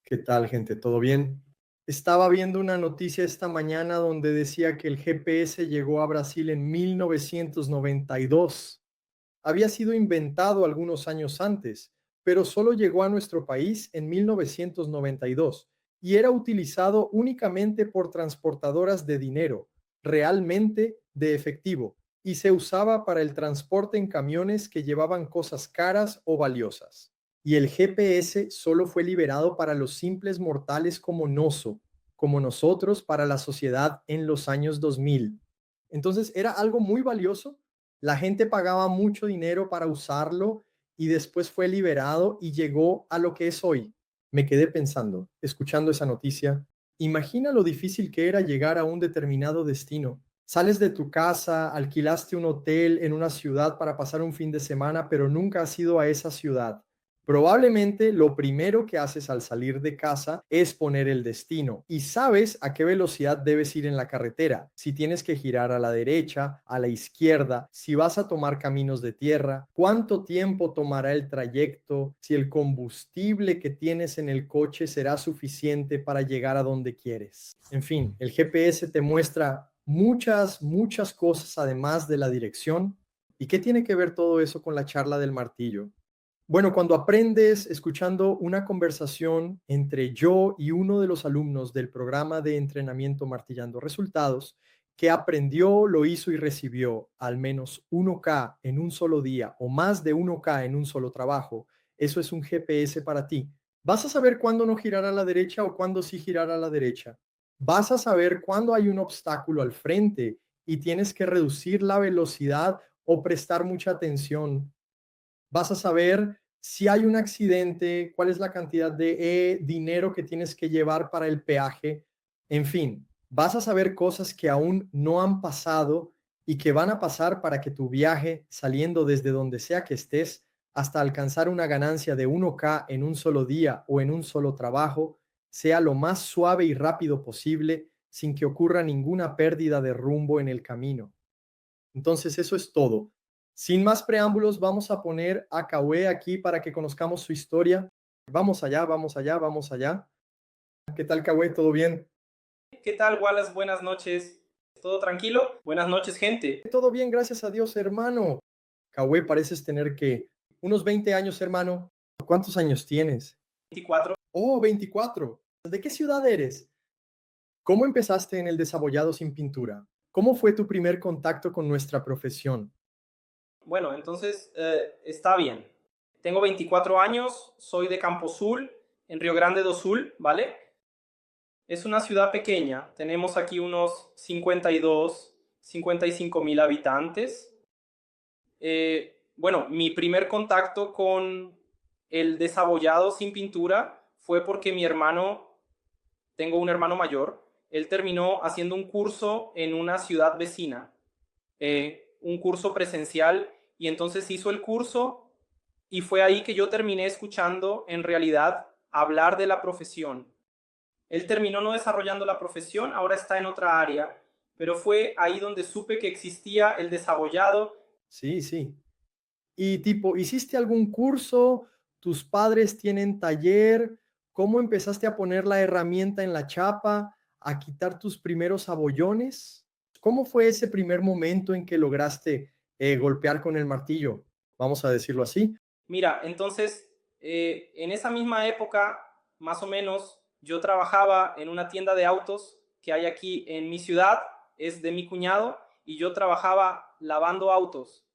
¿Qué tal, gente? ¿Todo bien? Estaba viendo una noticia esta mañana donde decía que el GPS llegó a Brasil en 1992. Había sido inventado algunos años antes, pero solo llegó a nuestro país en 1992 y era utilizado únicamente por transportadoras de dinero, realmente de efectivo, y se usaba para el transporte en camiones que llevaban cosas caras o valiosas. Y el GPS solo fue liberado para los simples mortales como Noso, como nosotros para la sociedad en los años 2000. Entonces era algo muy valioso, la gente pagaba mucho dinero para usarlo y después fue liberado y llegó a lo que es hoy. Me quedé pensando, escuchando esa noticia, imagina lo difícil que era llegar a un determinado destino. Sales de tu casa, alquilaste un hotel en una ciudad para pasar un fin de semana, pero nunca has ido a esa ciudad. Probablemente lo primero que haces al salir de casa es poner el destino y sabes a qué velocidad debes ir en la carretera, si tienes que girar a la derecha, a la izquierda, si vas a tomar caminos de tierra, cuánto tiempo tomará el trayecto, si el combustible que tienes en el coche será suficiente para llegar a donde quieres. En fin, el GPS te muestra muchas cosas además de la dirección. ¿Y qué tiene que ver todo eso con la charla del martillo? Bueno, cuando aprendes escuchando una conversación entre yo y uno de los alumnos del programa de entrenamiento Martillando Resultados, que aprendió, lo hizo y recibió al menos 1K en un solo día o más de 1K en un solo trabajo, eso es un GPS para ti. Vas a saber cuándo no girar a la derecha o cuándo sí girar a la derecha. Vas a saber cuándo hay un obstáculo al frente y tienes que reducir la velocidad o prestar mucha atención. Vas a saber si hay un accidente, cuál es la cantidad de dinero que tienes que llevar para el peaje. En fin, vas a saber cosas que aún no han pasado y que van a pasar para que tu viaje, saliendo desde donde sea que estés, hasta alcanzar una ganancia de 1K en un solo día o en un solo trabajo, sea lo más suave y rápido posible sin que ocurra ninguna pérdida de rumbo en el camino. Entonces, eso es todo. Sin más preámbulos, vamos a poner a Kawe aquí para que conozcamos su historia. Vamos allá, vamos allá, vamos allá. ¿Qué tal, Kawe? ¿Todo bien? ¿Qué tal, Wallace? Buenas noches. ¿Todo tranquilo? Buenas noches, gente. Todo bien, gracias a Dios, hermano. Kawe, pareces tener que unos 20 años, hermano. ¿Cuántos años tienes? 24. Oh, 24. ¿De qué ciudad eres? ¿Cómo empezaste en el desabollado sin pintura? ¿Cómo fue tu primer contacto con nuestra profesión? Bueno, entonces está bien. Tengo 24 años, soy de Campo Sul, en Río Grande do Sul, ¿vale? Es una ciudad pequeña, tenemos aquí unos 52, 55 mil habitantes. Bueno, mi primer contacto con el desabollado sin pintura fue porque mi hermano, tengo un hermano mayor, él terminó haciendo un curso en una ciudad vecina, un curso presencial, y entonces hizo el curso y fue ahí que yo terminé escuchando en realidad hablar de la profesión. Él terminó no desarrollando la profesión, ahora está en otra área, pero fue ahí donde supe que existía el desabollado. Sí, sí. Y tipo, ¿hiciste algún curso? ¿Tus padres tienen taller? ¿Cómo empezaste a poner la herramienta en la chapa, a quitar tus primeros abollones? ¿Cómo fue ese primer momento en que lograste golpear con el martillo? Vamos a decirlo así. Mira, entonces, en esa misma época, más o menos, yo trabajaba en una tienda de autos que hay aquí en mi ciudad, es de mi cuñado, y yo trabajaba lavando autos.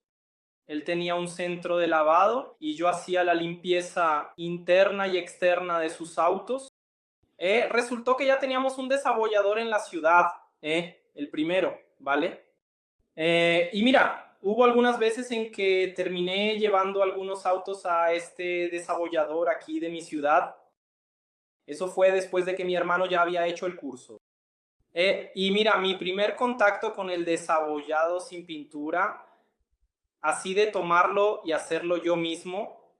Él tenía un centro de lavado y yo hacía la limpieza interna y externa de sus autos. Resultó que ya teníamos un desabollador en la ciudad, el primero, ¿vale? Y mira, hubo algunas veces en que terminé llevando algunos autos a este desabollador aquí de mi ciudad. Eso fue después de que mi hermano ya había hecho el curso. Y mira, mi primer contacto con el desabollado sin pintura, así de tomarlo y hacerlo yo mismo,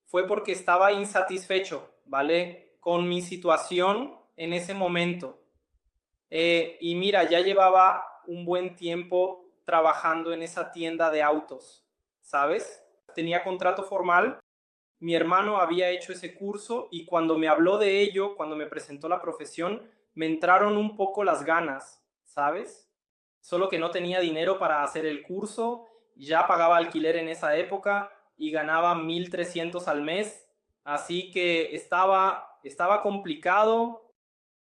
fue porque estaba insatisfecho, ¿vale? Con mi situación en ese momento. Y mira, ya llevaba un buen tiempo trabajando en esa tienda de autos, ¿sabes? Tenía contrato formal. mi hermano había hecho ese curso y cuando me habló de ello, cuando me presentó la profesión, me entraron un poco las ganas, ¿sabes? Solo que no tenía dinero para hacer el curso, ya pagaba alquiler en esa época y ganaba 1.300 al mes, así que estaba complicado.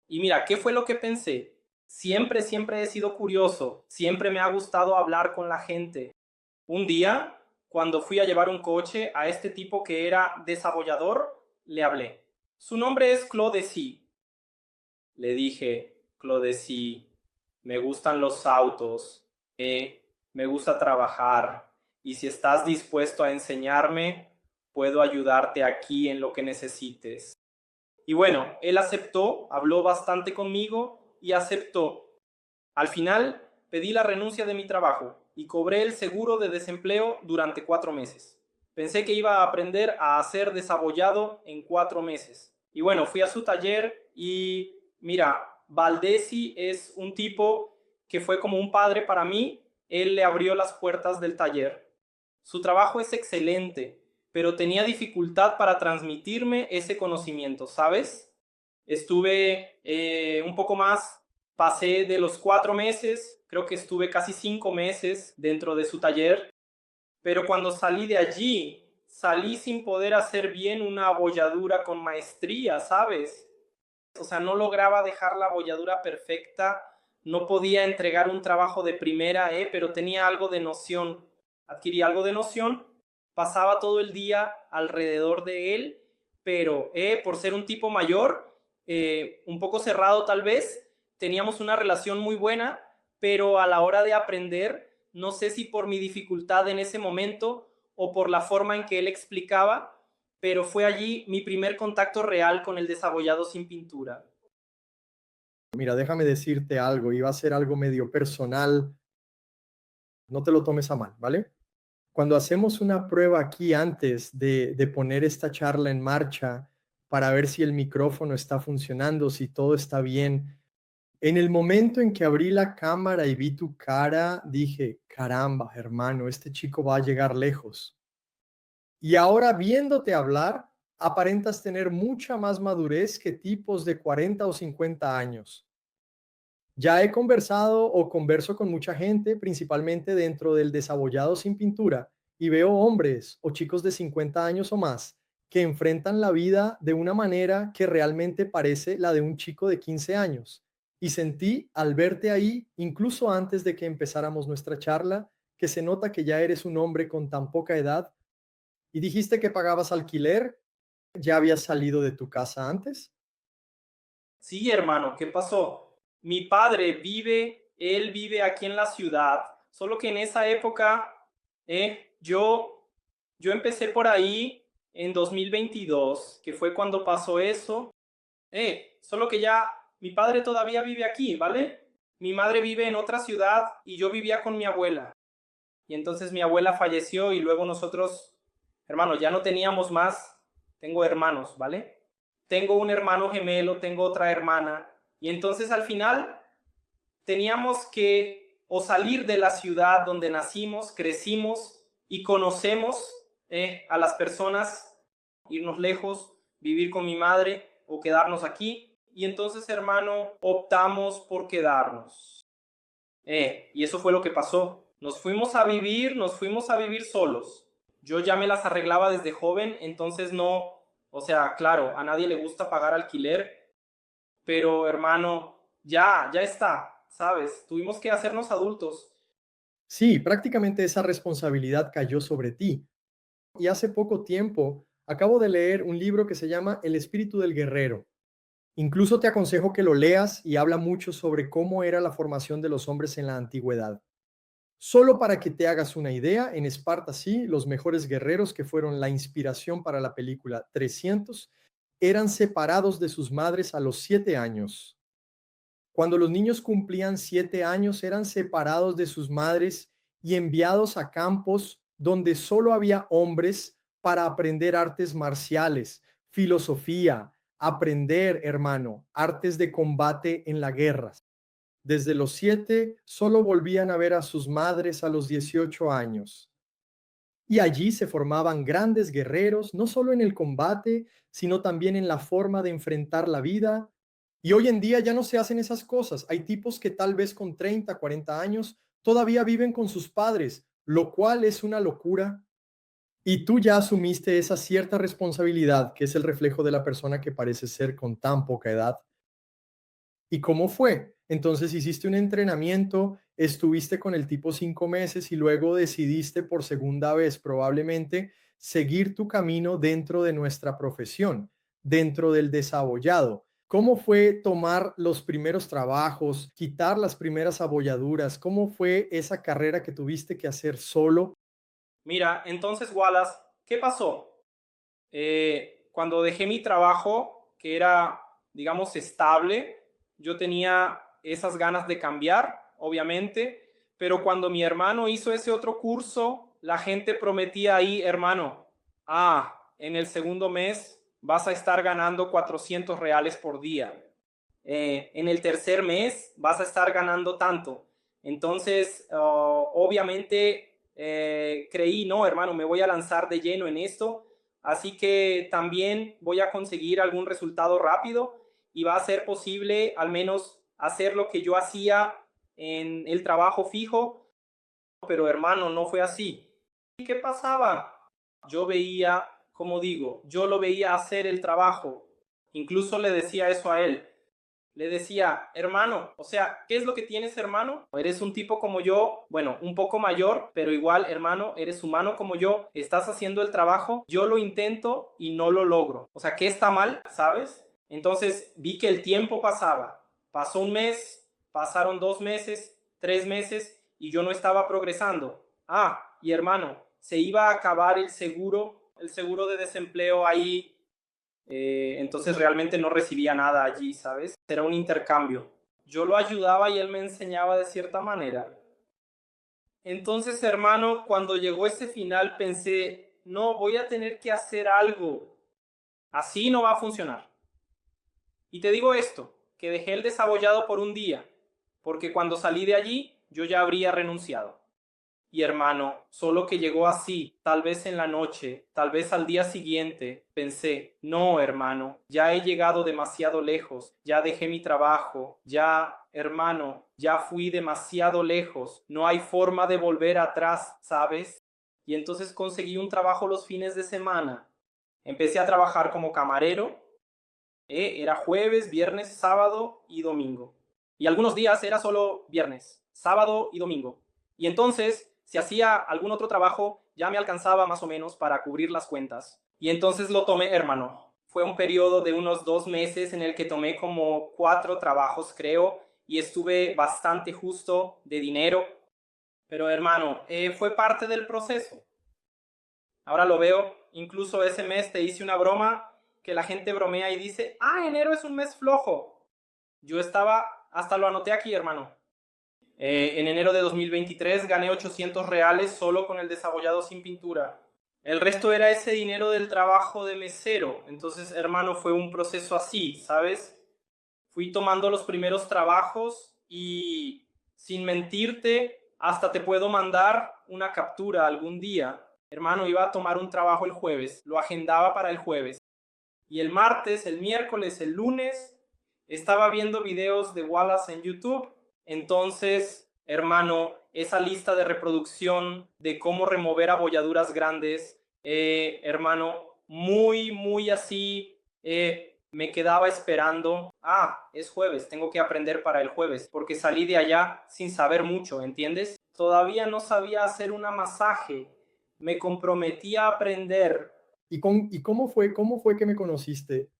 Y mira, ¿qué fue lo que pensé? Siempre he sido curioso, siempre me ha gustado hablar con la gente. Un día, cuando fui a llevar un coche a este tipo que era desabollador, le hablé. Su nombre es Claude C. Le dije, Claude C, me gustan los autos, me gusta trabajar y si estás dispuesto a enseñarme, puedo ayudarte aquí en lo que necesites. Y bueno, él aceptó, habló bastante conmigo y aceptó. Al final, pedí la renuncia de mi trabajo y cobré el seguro de desempleo durante 4 meses. Pensé que iba a aprender a hacer desabollado en 4 meses. Y bueno, fui a su taller y mira, Valdesi es un tipo que fue como un padre para mí. Él le abrió las puertas del taller. Su trabajo es excelente, pero tenía dificultad para transmitirme ese conocimiento, ¿sabes? Estuve un poco más, pasé de los 4 meses, creo que estuve casi 5 meses dentro de su taller, pero cuando salí de allí, salí sin poder hacer bien una abolladura con maestría, ¿sabes? O sea, no lograba dejar la abolladura perfecta, no podía entregar un trabajo de primera, pero tenía algo de noción, adquirí algo de noción, pasaba todo el día alrededor de él, pero por ser un tipo mayor, un poco cerrado tal vez, teníamos una relación muy buena, pero a la hora de aprender, no sé si por mi dificultad en ese momento o por la forma en que él explicaba, pero fue allí mi primer contacto real con el desabollado sin pintura. Mira, déjame decirte algo, iba a ser algo medio personal, no te lo tomes a mal, ¿vale? Cuando hacemos una prueba aquí antes de poner esta charla en marcha para ver si el micrófono está funcionando, si todo está bien, en el momento en que abrí la cámara y vi tu cara, dije, caramba, hermano, este chico va a llegar lejos. Y ahora viéndote hablar, aparentas tener mucha más madurez que tipos de 40 o 50 años. Ya he conversado o converso con mucha gente, principalmente dentro del desabollado sin pintura, y veo hombres o chicos de 50 años o más que enfrentan la vida de una manera que realmente parece la de un chico de 15 años. Y sentí al verte ahí, incluso antes de que empezáramos nuestra charla, que se nota que ya eres un hombre con tan poca edad y dijiste que pagabas alquiler, ya habías salido de tu casa antes. Sí, hermano, ¿qué pasó? Mi padre él vive aquí en la ciudad, solo que en esa época yo empecé por ahí en 2022, que fue cuando pasó eso. Solo que ya mi padre todavía vive aquí, ¿vale? Mi madre vive en otra ciudad y yo vivía con mi abuela. Y entonces mi abuela falleció y luego nosotros, hermano, ya no teníamos más. Tengo hermanos, ¿vale? Tengo un hermano gemelo, tengo otra hermana. Y entonces al final teníamos que o salir de la ciudad donde nacimos, crecimos y conocemos a las personas, irnos lejos, vivir con mi madre o quedarnos aquí. Y entonces, hermano, optamos por quedarnos. Y eso fue lo que pasó. Nos fuimos a vivir solos. Yo ya me las arreglaba desde joven, entonces no, o sea, claro, a nadie le gusta pagar alquiler, pero hermano, ya está, ¿sabes? Tuvimos que hacernos adultos. Sí, prácticamente esa responsabilidad cayó sobre ti. Y hace poco tiempo acabo de leer un libro que se llama El espíritu del guerrero. Incluso te aconsejo que lo leas y habla mucho sobre cómo era la formación de los hombres en la antigüedad. Solo para que te hagas una idea, en Esparta sí, los mejores guerreros que fueron la inspiración para la película 300 eran separados de sus madres a los 7 años. Cuando los niños cumplían 7 años, eran separados de sus madres y enviados a campos donde solo había hombres para aprender artes marciales, filosofía, aprender, hermano, artes de combate en la guerra. Desde los 7 solo volvían a ver a sus madres a los 18 años. Y allí se formaban grandes guerreros, no solo en el combate, sino también en la forma de enfrentar la vida. Y hoy en día ya no se hacen esas cosas. Hay tipos que tal vez con 30, 40 años todavía viven con sus padres, lo cual es una locura. Y tú ya asumiste esa cierta responsabilidad, que es el reflejo de la persona que parece ser con tan poca edad. ¿Y cómo fue? Entonces hiciste un entrenamiento, estuviste con el tipo 5 meses y luego decidiste por segunda vez probablemente seguir tu camino dentro de nuestra profesión, dentro del desabollado. ¿Cómo fue tomar los primeros trabajos, quitar las primeras abolladuras? ¿Cómo fue esa carrera que tuviste que hacer solo? Mira, entonces, Wallace, ¿qué pasó? Cuando dejé mi trabajo, que era, digamos, estable, yo tenía esas ganas de cambiar, obviamente, pero cuando mi hermano hizo ese otro curso, la gente prometía ahí, hermano, en el segundo mes vas a estar ganando 400 reales por día. En el tercer mes vas a estar ganando tanto. Entonces, obviamente, creí, no, hermano, me voy a lanzar de lleno en esto, así que también voy a conseguir algún resultado rápido y va a ser posible al menos hacer lo que yo hacía en el trabajo fijo, pero hermano, no fue así. ¿Y qué pasaba? Yo veía, como digo, yo lo veía hacer el trabajo, incluso le decía eso a él. Le decía, hermano, o sea, ¿qué es lo que tienes, hermano? Eres un tipo como yo, bueno, un poco mayor, pero igual, hermano, eres humano como yo, estás haciendo el trabajo, yo lo intento y no lo logro. O sea, ¿qué está mal? ¿Sabes? Entonces vi que el tiempo pasaba. Pasó un mes, pasaron 2 meses, 3 meses y yo no estaba progresando. Y hermano, se iba a acabar el seguro de desempleo ahí, entonces realmente no recibía nada allí, ¿sabes? Era un intercambio. Yo lo ayudaba y él me enseñaba de cierta manera. Entonces, hermano, cuando llegó ese final pensé, no, voy a tener que hacer algo. Así no va a funcionar. Y te digo esto, que dejé el desabollado por un día, porque cuando salí de allí yo ya habría renunciado. Y hermano, solo que llegó así, tal vez en la noche, tal vez al día siguiente, pensé, no, hermano, ya he llegado demasiado lejos, ya dejé mi trabajo, ya, hermano, ya fui demasiado lejos, no hay forma de volver atrás, ¿sabes? Y entonces conseguí un trabajo los fines de semana. Empecé a trabajar como camarero, era jueves, viernes, sábado y domingo. Y algunos días era solo viernes, sábado y domingo. Y entonces, si hacía algún otro trabajo, ya me alcanzaba más o menos para cubrir las cuentas. Y entonces lo tomé, hermano. Fue un periodo de unos 2 meses en el que tomé como 4 trabajos, creo, y estuve bastante justo de dinero. Pero, hermano, fue parte del proceso. Ahora lo veo, incluso ese mes te hice una broma que la gente bromea y dice, enero es un mes flojo. Yo estaba, hasta lo anoté aquí, hermano. En enero de 2023 gané 800 reales solo con el desabollado sin pintura. El resto era ese dinero del trabajo de mesero. Entonces, hermano, fue un proceso así, ¿sabes? Fui tomando los primeros trabajos y, sin mentirte, hasta te puedo mandar una captura algún día. Hermano, iba a tomar un trabajo el jueves, lo agendaba para el jueves. Y el martes, el miércoles, el lunes, estaba viendo videos de Wallace en YouTube. Entonces, hermano, esa lista de reproducción de cómo remover abolladuras grandes, hermano, muy, muy así, me quedaba esperando. Es jueves, tengo que aprender para el jueves, porque salí de allá sin saber mucho, ¿entiendes? Todavía no sabía hacer una masaje. Me comprometí a aprender. ¿Y cómo fue que me conociste?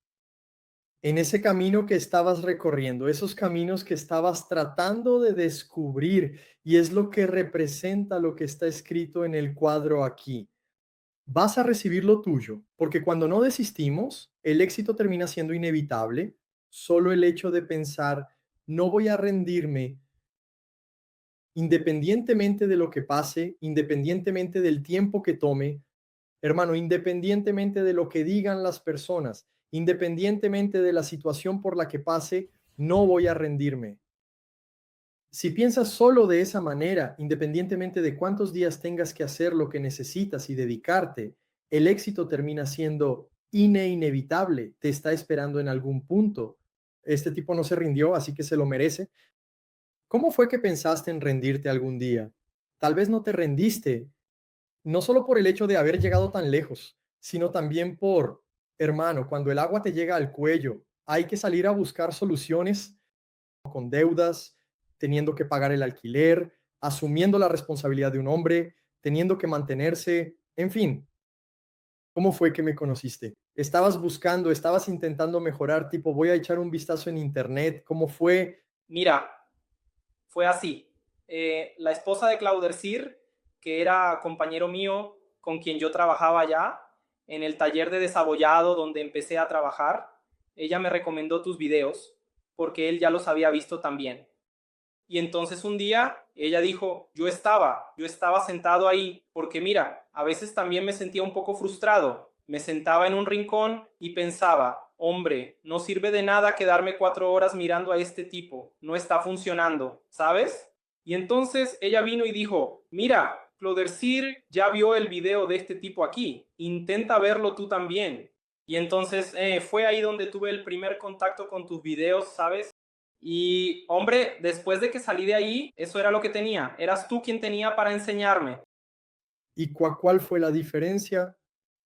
En ese camino que estabas recorriendo, esos caminos que estabas tratando de descubrir, y es lo que representa lo que está escrito en el cuadro aquí. Vas a recibir lo tuyo, porque cuando no desistimos, el éxito termina siendo inevitable. Solo el hecho de pensar, no voy a rendirme, independientemente de lo que pase, independientemente del tiempo que tome, hermano, independientemente de lo que digan las personas, independientemente de la situación por la que pase, no voy a rendirme. Si piensas solo de esa manera, independientemente de cuántos días tengas que hacer lo que necesitas y dedicarte, el éxito termina siendo inevitable, te está esperando en algún punto. Este tipo no se rindió, así que se lo merece. ¿Cómo fue que pensaste en rendirte algún día? Tal vez no te rendiste, no solo por el hecho de haber llegado tan lejos, sino también por, hermano, cuando el agua te llega al cuello, hay que salir a buscar soluciones con deudas, teniendo que pagar el alquiler, asumiendo la responsabilidad de un hombre, teniendo que mantenerse, en fin. ¿Cómo fue que me conociste? ¿Estabas buscando, estabas intentando mejorar, tipo, voy a echar un vistazo en internet? ¿Cómo fue? Mira, fue así. La esposa de Claudercir, que era compañero mío con quien yo trabajaba allá en el taller de desabollado donde empecé a trabajar, ella me recomendó tus videos porque él ya los había visto también. Y entonces un día ella dijo, yo estaba sentado ahí porque mira, a veces también me sentía un poco frustrado. Me sentaba en un rincón y pensaba, hombre, no sirve de nada quedarme 4 horas mirando a este tipo, no está funcionando, ¿sabes? Y entonces ella vino y dijo, mira, Clodercir ya vio el video de este tipo aquí, intenta verlo tú también. Y entonces fue ahí donde tuve el primer contacto con tus videos, ¿sabes? Y hombre, después de que salí de ahí, eso era lo que tenía. Eras tú quien tenía para enseñarme. ¿Y cuál fue la diferencia?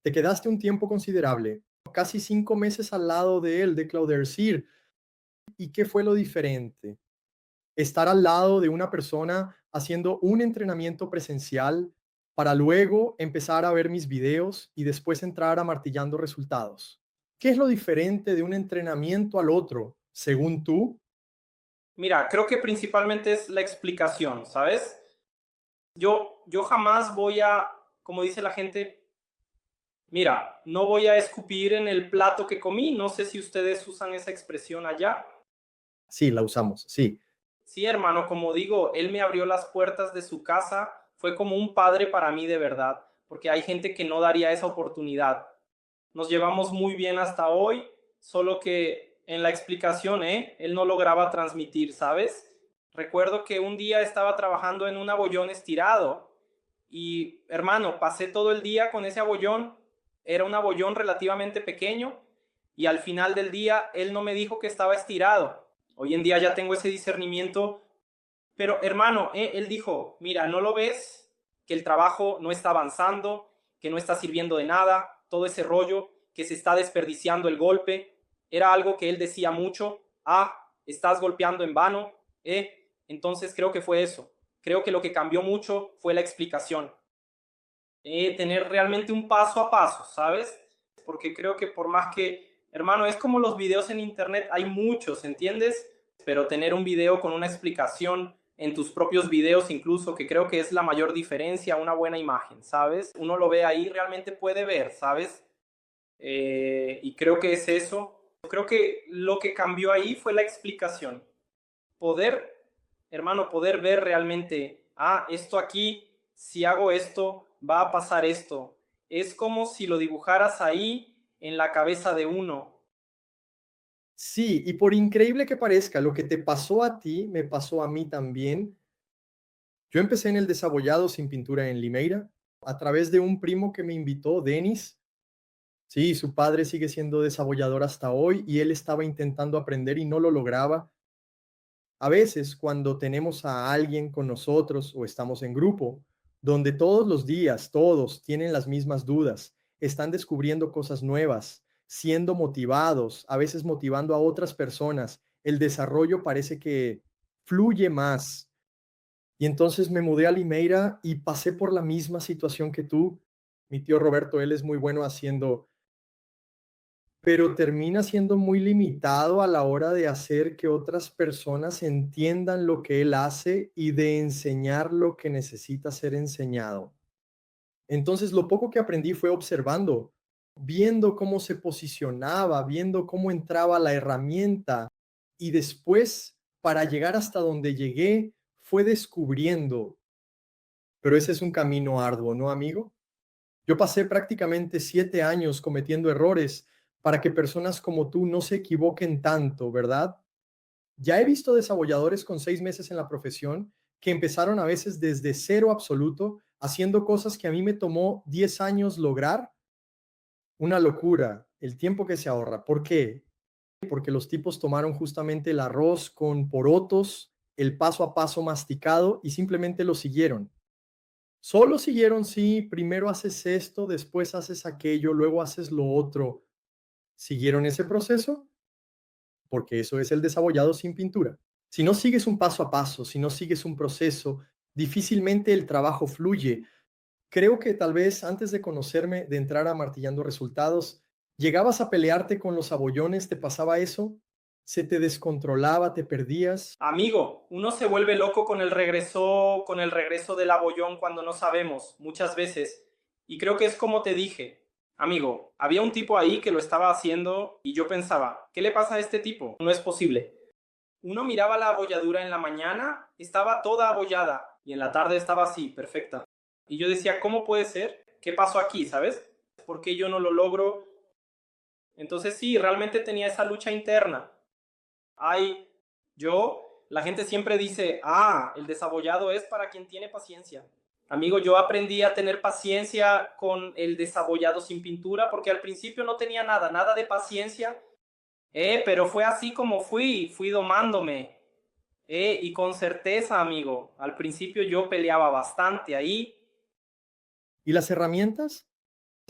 Te quedaste un tiempo considerable, casi 5 meses al lado de él, de Claudercir. ¿Y qué fue lo diferente? Estar al lado de una persona haciendo un entrenamiento presencial para luego empezar a ver mis videos y después entrar a martillando resultados. ¿Qué es lo diferente de un entrenamiento al otro, según tú? Mira, creo que principalmente es la explicación, ¿sabes? Yo jamás voy a, como dice la gente, mira, no voy a escupir en el plato que comí. No sé si ustedes usan esa expresión allá. Sí, la usamos, sí. Sí, hermano, como digo, él me abrió las puertas de su casa. Fue como un padre para mí de verdad, porque hay gente que no daría esa oportunidad. Nos llevamos muy bien hasta hoy, solo que en la explicación, él no lograba transmitir, ¿sabes? Recuerdo que un día estaba trabajando en un abollón estirado y, hermano, pasé todo el día con ese abollón. Era un abollón relativamente pequeño y al final del día él no me dijo que estaba estirado. Hoy en día ya tengo ese discernimiento, pero hermano, él dijo, mira, ¿no lo ves? Que el trabajo no está avanzando, que no está sirviendo de nada, todo ese rollo, que se está desperdiciando el golpe. Era algo que él decía mucho, estás golpeando en vano. Entonces creo que fue eso. Creo que lo que cambió mucho fue la explicación. Tener realmente un paso a paso, ¿sabes? Porque creo que por más que, hermano, es como los videos en internet, hay muchos, ¿entiendes? Pero tener un video con una explicación en tus propios videos incluso, que creo que es la mayor diferencia, una buena imagen, ¿sabes? Uno lo ve ahí, realmente puede ver, ¿sabes? Y creo que es eso. Creo que lo que cambió ahí fue la explicación. Poder, hermano, poder ver realmente, esto aquí, si hago esto, va a pasar esto. Es como si lo dibujaras ahí en la cabeza de uno. Sí, y por increíble que parezca, lo que te pasó a ti, me pasó a mí también. Yo empecé en el desabollado sin pintura en Limeira a través de un primo que me invitó, Denis. Sí, su padre sigue siendo desabollador hasta hoy y él estaba intentando aprender y no lo lograba. A veces, cuando tenemos a alguien con nosotros o estamos en grupo, donde todos los días, todos tienen las mismas dudas, están descubriendo cosas nuevas, siendo motivados, a veces motivando a otras personas, el desarrollo parece que fluye más. Y entonces me mudé a Limeira y pasé por la misma situación que tú. Mi tío Roberto, él es muy bueno haciendo, pero termina siendo muy limitado a la hora de hacer que otras personas entiendan lo que él hace y de enseñar lo que necesita ser enseñado. Entonces, lo poco que aprendí fue observando, viendo cómo se posicionaba, viendo cómo entraba la herramienta y después, para llegar hasta donde llegué, fue descubriendo. Pero ese es un camino arduo, ¿no, amigo? Yo pasé prácticamente 7 años cometiendo errores para que personas como tú no se equivoquen tanto, ¿verdad? Ya he visto desarrolladores con 6 meses en la profesión que empezaron a veces desde cero absoluto, haciendo cosas que a mí me tomó 10 años lograr. Una locura el tiempo que se ahorra. ¿Por qué? Porque los tipos tomaron justamente el arroz con porotos, el paso a paso masticado y simplemente lo siguieron. Solo siguieron, sí, primero haces esto, después haces aquello, luego haces lo otro. ¿Siguieron ese proceso? Porque eso es el desabollado sin pintura. Si no sigues un paso a paso, si no sigues un proceso, difícilmente el trabajo fluye. Creo que tal vez antes de conocerme, de entrar a Martillando Resultados, llegabas a pelearte con los abollones, ¿te pasaba eso? ¿Se te descontrolaba, te perdías? Amigo, uno se vuelve loco con el regreso del abollón cuando no sabemos, muchas veces. Y creo que es como te dije, amigo, había un tipo ahí que lo estaba haciendo y yo pensaba, ¿qué le pasa a este tipo? No es posible. Uno miraba la abolladura en la mañana, estaba toda abollada y en la tarde estaba así, perfecta. Y yo decía, ¿cómo puede ser? ¿Qué pasó aquí? ¿Sabes? ¿Por qué yo no lo logro? Entonces sí, realmente tenía esa lucha interna. Ay, la gente siempre dice, el desabollado es para quien tiene paciencia. Amigo, yo aprendí a tener paciencia con el desabollado sin pintura porque al principio no tenía nada de paciencia, pero fue así como fui domándome, y con certeza, amigo. Al principio yo peleaba bastante ahí. ¿Y las herramientas?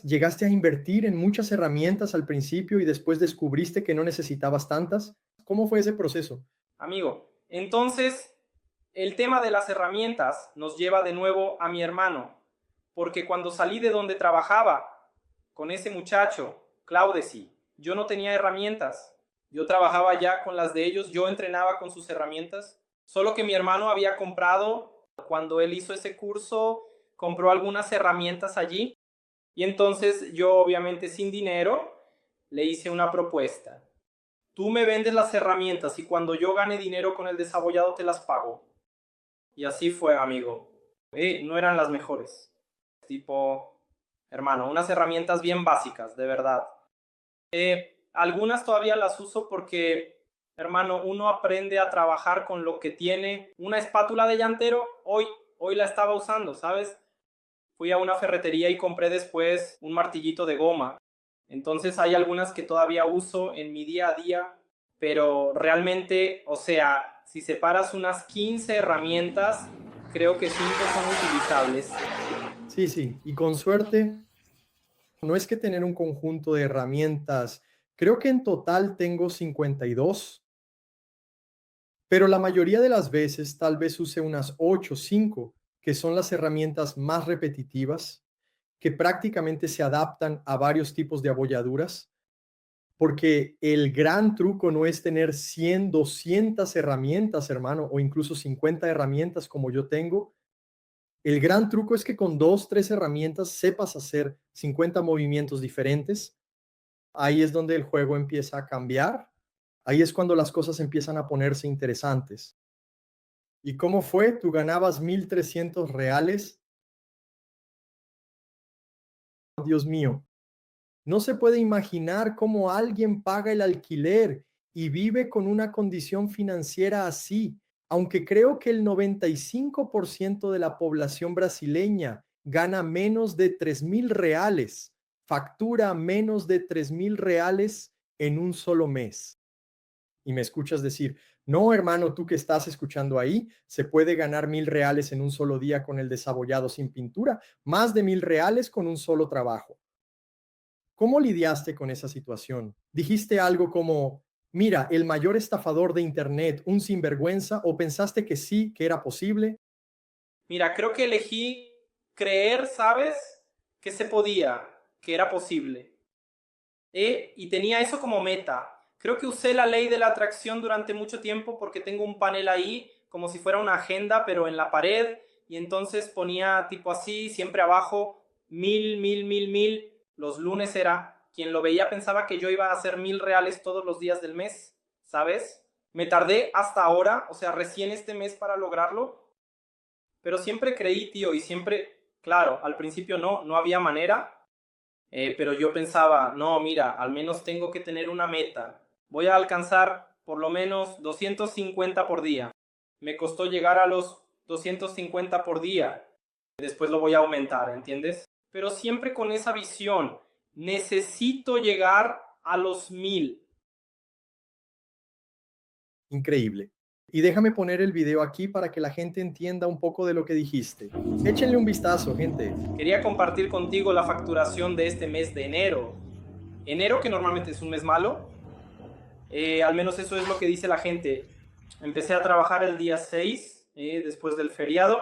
¿Llegaste a invertir en muchas herramientas al principio y después descubriste que no necesitabas tantas? ¿Cómo fue ese proceso? Amigo, entonces el tema de las herramientas nos lleva de nuevo a mi hermano, porque cuando salí de donde trabajaba con ese muchacho, Claudeci, yo no tenía herramientas. Yo trabajaba ya con las de ellos, yo entrenaba con sus herramientas, solo que mi hermano había comprado, cuando él hizo ese curso, compró algunas herramientas allí y entonces yo obviamente sin dinero le hice una propuesta. Tú me vendes las herramientas y cuando yo gane dinero con el desabollado te las pago. Y así fue, amigo. No eran las mejores. Tipo, hermano, unas herramientas bien básicas, de verdad. Algunas todavía las uso porque, hermano, uno aprende a trabajar con lo que tiene. Una espátula de llantero, hoy la estaba usando, ¿sabes? Fui a una ferretería y compré después un martillito de goma. Entonces hay algunas que todavía uso en mi día a día, pero realmente, o sea, si separas unas 15 herramientas, creo que 5 son utilizables. Sí, sí, y con suerte, no es que tener un conjunto de herramientas, creo que en total tengo 52, pero la mayoría de las veces tal vez use unas 8 o 5, que son las herramientas más repetitivas, que prácticamente se adaptan a varios tipos de abolladuras, porque el gran truco no es tener 100, 200 herramientas, hermano, o incluso 50 herramientas como yo tengo. El gran truco es que con 2, 3 herramientas sepas hacer 50 movimientos diferentes. Ahí es donde el juego empieza a cambiar. Ahí es cuando las cosas empiezan a ponerse interesantes. ¿Y cómo fue? Tú ganabas 1,300 reales. Dios mío, no se puede imaginar cómo alguien paga el alquiler y vive con una condición financiera así, aunque creo que el 95% de la población brasileña gana menos de 3,000 reales, factura menos de 3,000 reales en un solo mes. Y me escuchas decir, no, hermano, tú que estás escuchando ahí, se puede ganar 1,000 reales en un solo día con el desabollado sin pintura, más de 1,000 reales con un solo trabajo. ¿Cómo lidiaste con esa situación? ¿Dijiste algo como, mira, el mayor estafador de Internet, un sinvergüenza, o pensaste que sí, que era posible? Mira, creo que elegí creer, ¿sabes? Que se podía, que era posible. Y tenía eso como meta. Creo que usé la ley de la atracción durante mucho tiempo porque tengo un panel ahí como si fuera una agenda, pero en la pared, y entonces ponía tipo así, siempre abajo, 1,000, 1,000, 1,000, 1,000. Los lunes era, quien lo veía pensaba que yo iba a hacer 1,000 reales todos los días del mes, ¿sabes? Me tardé hasta ahora, o sea, recién este mes para lograrlo, pero siempre creí, tío, y siempre, claro, al principio no había manera. Pero yo pensaba, no, mira, al menos tengo que tener una meta. Voy a alcanzar por lo menos 250 por día. Me costó llegar a los 250 por día. Después lo voy a aumentar, ¿entiendes? Pero siempre con esa visión. Necesito llegar a los 1000. Increíble. Y déjame poner el video aquí para que la gente entienda un poco de lo que dijiste. Échenle un vistazo, gente. Quería compartir contigo la facturación de este mes de enero. Enero, que normalmente es un mes malo, al menos eso es lo que dice la gente. Empecé a trabajar el día 6, después del feriado.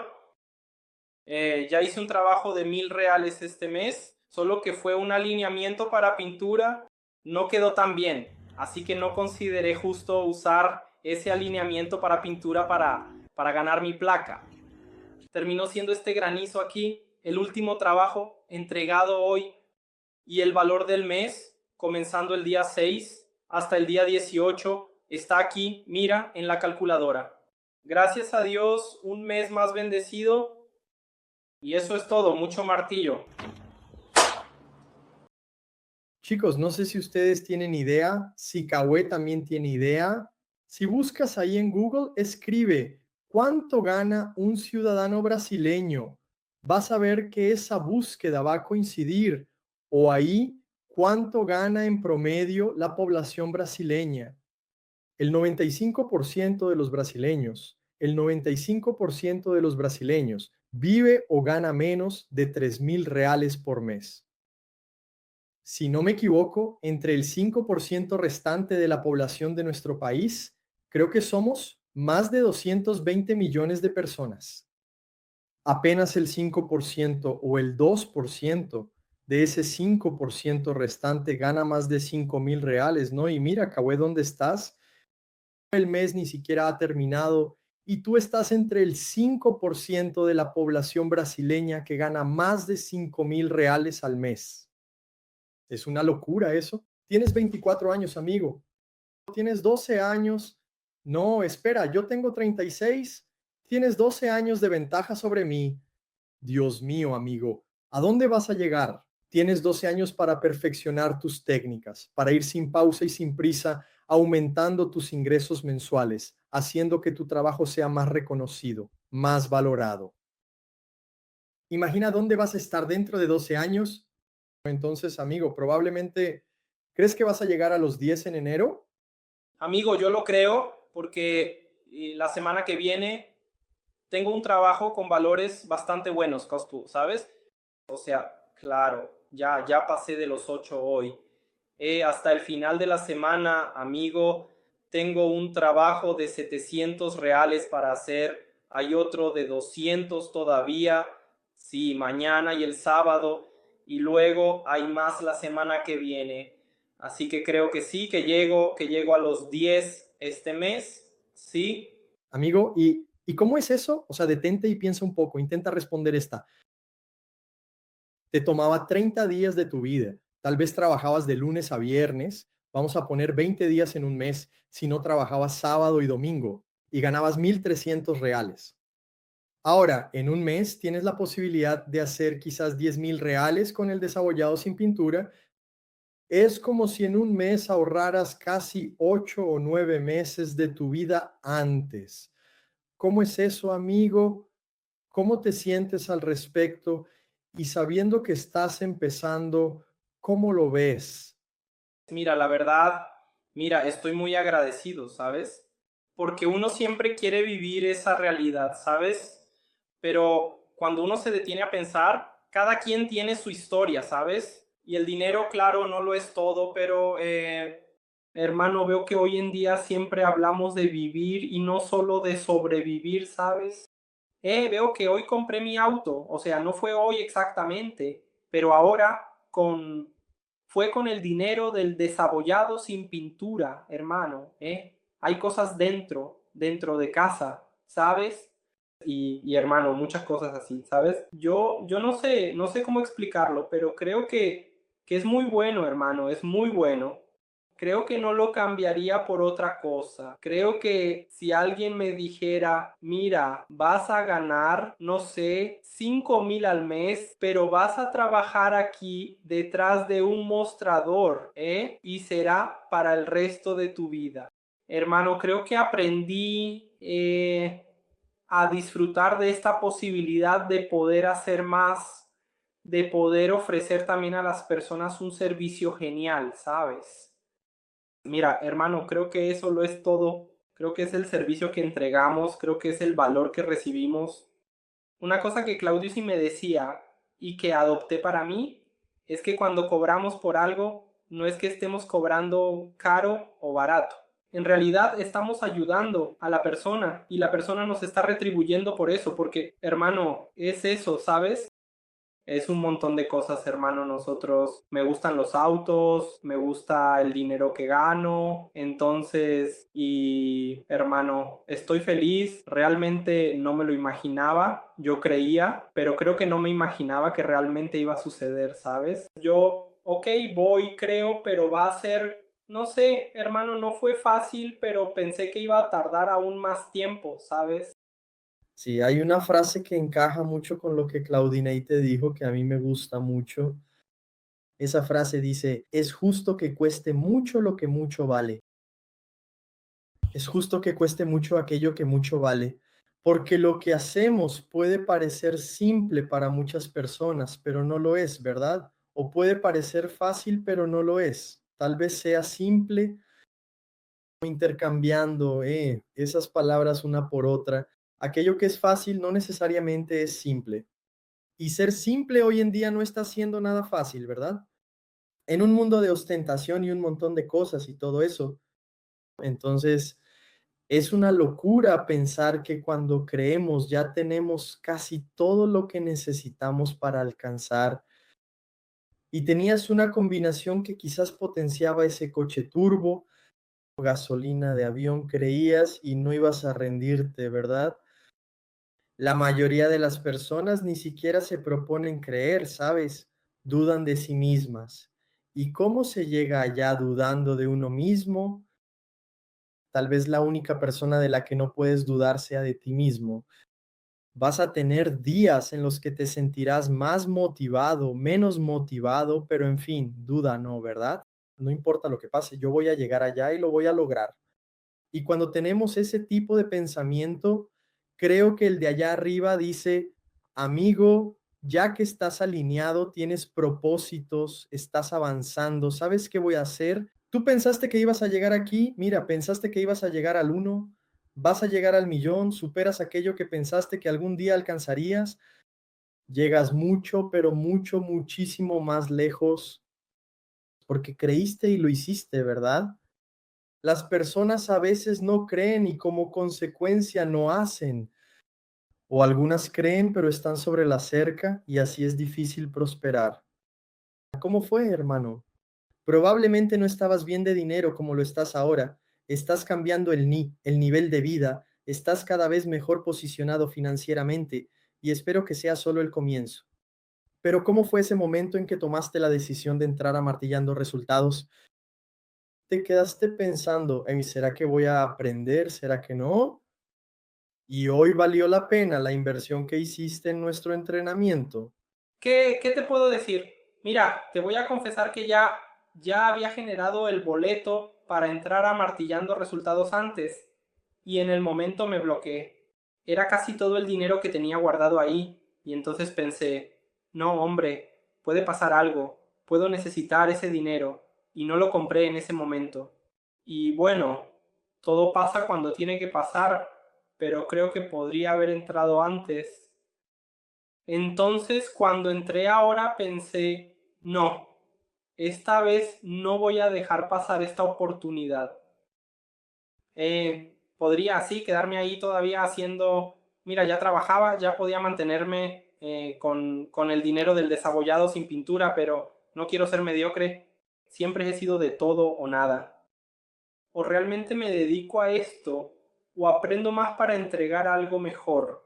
Ya hice un trabajo de 1000 reales este mes, solo que fue un alineamiento para pintura, no quedó tan bien, así que no consideré justo usar ese alineamiento para pintura para ganar mi placa. Terminó siendo este granizo aquí, el último trabajo entregado hoy, y el valor del mes, comenzando el día 6 hasta el día 18, está aquí, mira, en la calculadora. Gracias a Dios, un mes más bendecido. Y eso es todo, mucho martillo. Chicos, no sé si ustedes tienen idea, si Cahué también tiene idea. Si buscas ahí en Google, escribe ¿cuánto gana un ciudadano brasileño? Vas a ver que esa búsqueda va a coincidir. O ahí, ¿cuánto gana en promedio la población brasileña? El 95% de los brasileños, el 95% de los brasileños vive o gana menos de 3.000 reales por mes. Si no me equivoco, entre el 5% restante de la población de nuestro país, creo que somos más de 220 millones de personas. Apenas el 5% o el 2% de ese 5% restante gana más de 5.000 reales, ¿no? Y mira, Cahué, ¿dónde estás? El mes ni siquiera ha terminado y tú estás entre el 5% de la población brasileña que gana más de 5.000 reales al mes. Es una locura eso. Tienes 24 años, amigo. Tienes 12 años. No, espera, yo tengo 36. Tienes 12 años de ventaja sobre mí. Dios mío, amigo, ¿a dónde vas a llegar? Tienes 12 años para perfeccionar tus técnicas, para ir sin pausa y sin prisa, aumentando tus ingresos mensuales, haciendo que tu trabajo sea más reconocido, más valorado. Imagina dónde vas a estar dentro de 12 años. Entonces, amigo, probablemente, ¿crees que vas a llegar a los 10 en enero? Amigo, yo lo creo porque la semana que viene tengo un trabajo con valores bastante buenos, Costu, ¿sabes? O sea, claro, ya pasé de los 8 hoy. Hasta el final de la semana, amigo, tengo un trabajo de 700 reales para hacer. Hay otro de 200 todavía. Sí, mañana y el sábado. Y luego hay más la semana que viene. Así que creo que sí, que llego a los 10 este mes. Sí. Amigo, ¿y cómo es eso? O sea, detente y piensa un poco, intenta responder esta. Te tomaba 30 días de tu vida. Tal vez trabajabas de lunes a viernes, vamos a poner 20 días en un mes, si no trabajabas sábado y domingo y ganabas 1.300 reales. Ahora, en un mes tienes la posibilidad de hacer quizás 10.000 reales con el desabollado sin pintura. Es como si en un mes ahorraras casi 8 o 9 meses de tu vida antes. ¿Cómo es eso, amigo? ¿Cómo te sientes al respecto? Y sabiendo que estás empezando, ¿cómo lo ves? Mira, la verdad, mira, estoy muy agradecido, ¿sabes? Porque uno siempre quiere vivir esa realidad, ¿sabes? Pero cuando uno se detiene a pensar, cada quien tiene su historia, ¿sabes? Y el dinero, claro, no lo es todo, pero hermano, veo que hoy en día siempre hablamos de vivir y no solo de sobrevivir, ¿sabes? Veo que hoy compré mi auto, o sea, no fue hoy exactamente, pero ahora fue con el dinero del desabollado sin pintura, hermano, Hay cosas dentro de casa, ¿sabes? Y hermano, muchas cosas así, ¿sabes? Yo no sé cómo explicarlo, pero creo que es muy bueno, hermano, es muy bueno. Creo que no lo cambiaría por otra cosa. Creo que si alguien me dijera, mira, vas a ganar, no sé, 5,000 al mes, pero vas a trabajar aquí detrás de un mostrador, Y será para el resto de tu vida. Hermano, creo que aprendí a disfrutar de esta posibilidad de poder hacer más, de poder ofrecer también a las personas un servicio genial, ¿sabes? Mira, hermano, creo que eso lo es todo. Creo que es el servicio que entregamos, creo que es el valor que recibimos. Una cosa que Claudio sí me decía y que adopté para mí es que cuando cobramos por algo, no es que estemos cobrando caro o barato. En realidad estamos ayudando a la persona y la persona nos está retribuyendo por eso, porque hermano, es eso, ¿sabes? Es un montón de cosas, hermano. Nosotros, me gustan los autos, me gusta el dinero que gano, entonces, y hermano, estoy feliz. Realmente no me lo imaginaba, yo creía, pero creo que no me imaginaba que realmente iba a suceder, ¿sabes? Yo, ok, voy, creo, pero va a ser, no sé, hermano, no fue fácil, pero pensé que iba a tardar aún más tiempo, ¿sabes? Sí, hay una frase que encaja mucho con lo que Claudinei te dijo, que a mí me gusta mucho. Esa frase dice, es justo que cueste mucho lo que mucho vale. Es justo que cueste mucho aquello que mucho vale, porque lo que hacemos puede parecer simple para muchas personas, pero no lo es, ¿verdad? O puede parecer fácil, pero no lo es. Tal vez sea simple, intercambiando esas palabras una por otra. Aquello que es fácil no necesariamente es simple. Y ser simple hoy en día no está siendo nada fácil, ¿verdad? En un mundo de ostentación y un montón de cosas y todo eso. Entonces, es una locura pensar que cuando creemos ya tenemos casi todo lo que necesitamos para alcanzar y tenías una combinación que quizás potenciaba ese coche turbo, gasolina de avión, creías y no ibas a rendirte, ¿verdad? La mayoría de las personas ni siquiera se proponen creer, ¿sabes? Dudan de sí mismas. ¿Y cómo se llega allá dudando de uno mismo? Tal vez la única persona de la que no puedes dudar sea de ti mismo. Vas a tener días en los que te sentirás más motivado, menos motivado, pero en fin, duda no, ¿verdad? No importa lo que pase, yo voy a llegar allá y lo voy a lograr. Y cuando tenemos ese tipo de pensamiento, creo que el de allá arriba dice, amigo, ya que estás alineado, tienes propósitos, estás avanzando, ¿sabes qué voy a hacer? Tú pensaste que ibas a llegar aquí, mira, pensaste que ibas a llegar al uno, vas a llegar al millón, superas aquello que pensaste que algún día alcanzarías, llegas mucho, pero mucho, muchísimo más lejos porque creíste y lo hiciste, ¿verdad? Las personas a veces no creen y como consecuencia no hacen, o algunas creen pero están sobre la cerca y así es difícil prosperar. ¿Cómo fue, hermano? Probablemente no estabas bien de dinero como lo estás ahora. Estás cambiando el nivel de vida, estás cada vez mejor posicionado financieramente y espero que sea solo el comienzo. Pero ¿cómo fue ese momento en que tomaste la decisión de entrar a Martillando Resultados? ¿Te quedaste pensando, en será que voy a aprender? ¿Será que no? Y hoy valió la pena la inversión que hiciste en nuestro entrenamiento. ¿Qué te puedo decir? Mira, te voy a confesar que ya había generado el boleto para entrar a Martillando Resultados antes y en el momento me bloqueé. Era casi todo el dinero que tenía guardado ahí y entonces pensé, no, hombre, puede pasar algo, puedo necesitar ese dinero y no lo compré en ese momento. Y bueno, todo pasa cuando tiene que pasar, pero creo que podría haber entrado antes. Entonces, cuando entré ahora pensé, no, esta vez no voy a dejar pasar esta oportunidad. Podría así quedarme ahí todavía haciendo, mira, ya trabajaba, ya podía mantenerme con el dinero del desabollado sin pintura, pero no quiero ser mediocre. Siempre he sido de todo o nada. O realmente me dedico a esto o aprendo más para entregar algo mejor.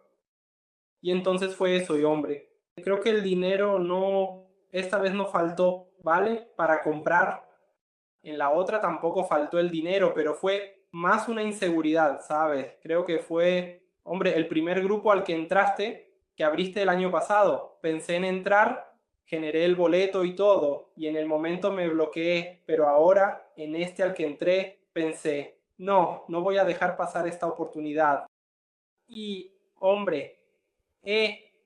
Y entonces fue eso, y hombre, creo que el dinero no, esta vez no faltó, ¿vale? Para comprar. En la otra tampoco faltó el dinero, pero fue más una inseguridad, ¿sabes? Creo que fue, hombre, el primer grupo al que entraste, que abriste el año pasado. Pensé en entrar, generé el boleto y todo, y en el momento me bloqueé, pero ahora, en este al que entré, pensé, no voy a dejar pasar esta oportunidad. Y, hombre,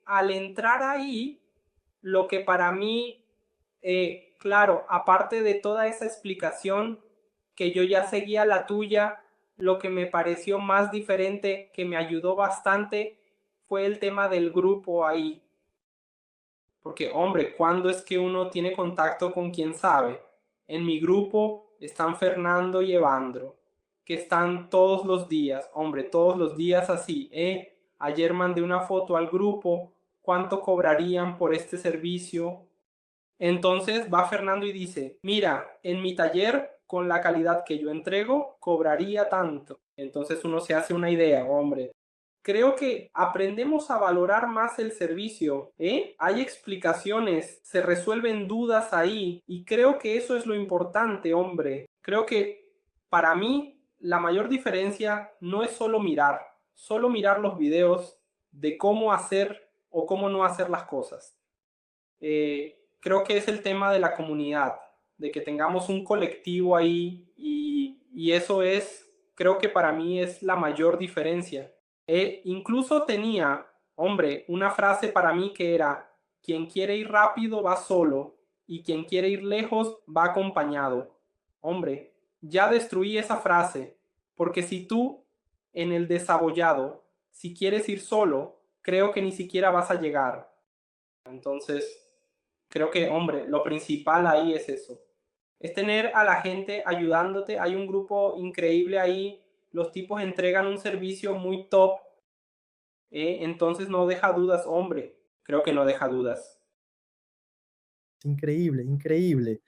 al entrar ahí, lo que para mí, claro, aparte de toda esa explicación que yo ya seguía la tuya, lo que me pareció más diferente, que me ayudó bastante, fue el tema del grupo ahí. Porque, hombre, ¿cuándo es que uno tiene contacto con quien sabe? En mi grupo están Fernando y Evandro, que están todos los días, hombre, todos los días así, ¿eh? Ayer mandé una foto al grupo, ¿cuánto cobrarían por este servicio? Entonces va Fernando y dice, mira, en mi taller, con la calidad que yo entrego, cobraría tanto. Entonces uno se hace una idea, hombre. Creo que aprendemos a valorar más el servicio, ¿eh? Hay explicaciones, se resuelven dudas ahí y creo que eso es lo importante, hombre. Creo que para mí la mayor diferencia no es solo mirar los videos de cómo hacer o cómo no hacer las cosas. Creo que es el tema de la comunidad, de que tengamos un colectivo ahí y eso es, creo que para mí es la mayor diferencia. Incluso tenía, hombre, una frase para mí que era, quien quiere ir rápido va solo y quien quiere ir lejos va acompañado. Hombre, ya destruí esa frase, porque si tú en el desabollado, si quieres ir solo, creo que ni siquiera vas a llegar. Entonces, creo que, hombre, lo principal ahí es eso. Es tener a la gente ayudándote. Hay un grupo increíble ahí. Los tipos entregan un servicio muy top. Entonces no deja dudas, hombre. Creo que no deja dudas. Increíble, increíble.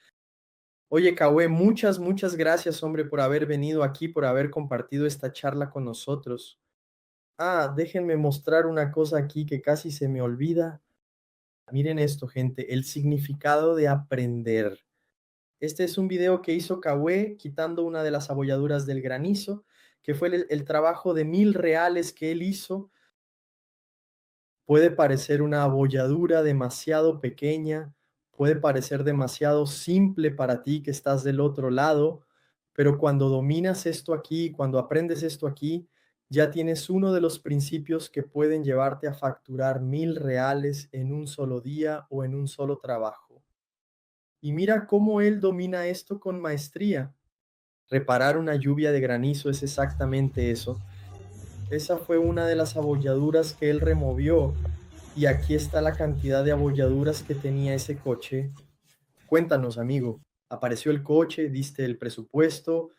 Oye, Cahué, muchas gracias, hombre, por haber venido aquí, por haber compartido esta charla con nosotros. Déjenme mostrar una cosa aquí que casi se me olvida. Miren esto, gente, el significado de aprender. Este es un video que hizo Cahué quitando una de las abolladuras del granizo, que fue el trabajo de 1.000 reales que él hizo. Puede parecer una abolladura demasiado pequeña, puede parecer demasiado simple para ti que estás del otro lado, pero cuando dominas esto aquí, cuando aprendes esto aquí, ya tienes uno de los principios que pueden llevarte a facturar 1.000 reales en un solo día o en un solo trabajo. Y mira cómo él domina esto con maestría. Reparar una lluvia de granizo es exactamente eso. Esa fue una de las abolladuras que él removió y aquí está la cantidad de abolladuras que tenía ese coche. Cuéntanos, amigo, ¿apareció el coche? ¿Diste el presupuesto?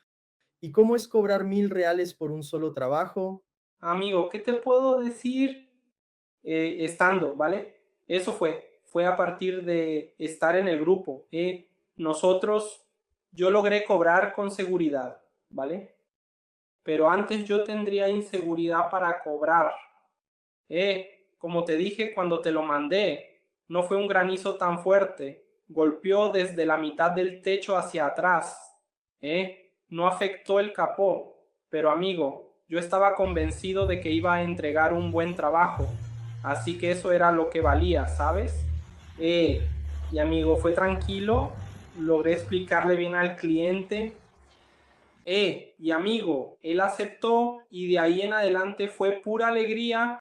¿Y cómo es cobrar 1.000 reales por un solo trabajo? Amigo, ¿qué te puedo decir estando, ¿vale? Eso fue a partir de estar en el grupo. Nosotros, yo logré cobrar con seguridad, ¿vale? Pero antes yo tendría inseguridad para cobrar. Como te dije cuando te lo mandé, no fue un granizo tan fuerte, golpeó desde la mitad del techo hacia atrás, no afectó el capó, pero amigo, yo estaba convencido de que iba a entregar un buen trabajo, así que eso era lo que valía, ¿sabes? Y amigo, fue tranquilo, logré explicarle bien al cliente. Y amigo, él aceptó y de ahí en adelante fue pura alegría.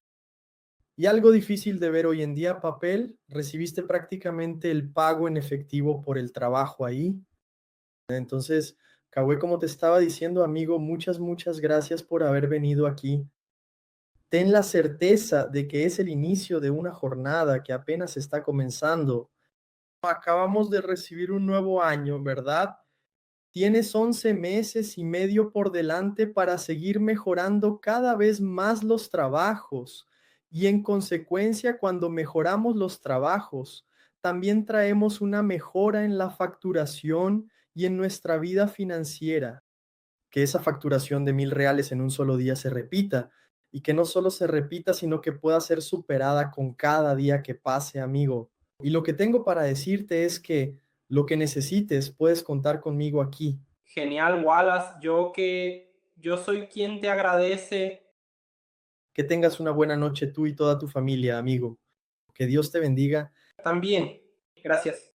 Y algo difícil de ver hoy en día, papel, recibiste prácticamente el pago en efectivo por el trabajo ahí. Entonces, Cahué, como te estaba diciendo, amigo, muchas gracias por haber venido aquí. Ten la certeza de que es el inicio de una jornada que apenas está comenzando. Acabamos de recibir un nuevo año, ¿verdad? Tienes 11 meses y medio por delante para seguir mejorando cada vez más los trabajos. Y en consecuencia, cuando mejoramos los trabajos, también traemos una mejora en la facturación y en nuestra vida financiera. Que esa facturación de 1.000 reales en un solo día se repita y que no solo se repita, sino que pueda ser superada con cada día que pase, amigo. Y lo que tengo para decirte es que lo que necesites, puedes contar conmigo aquí. Genial, Wallace. Yo soy quien te agradece. Que tengas una buena noche tú y toda tu familia, amigo. Que Dios te bendiga. También. Gracias.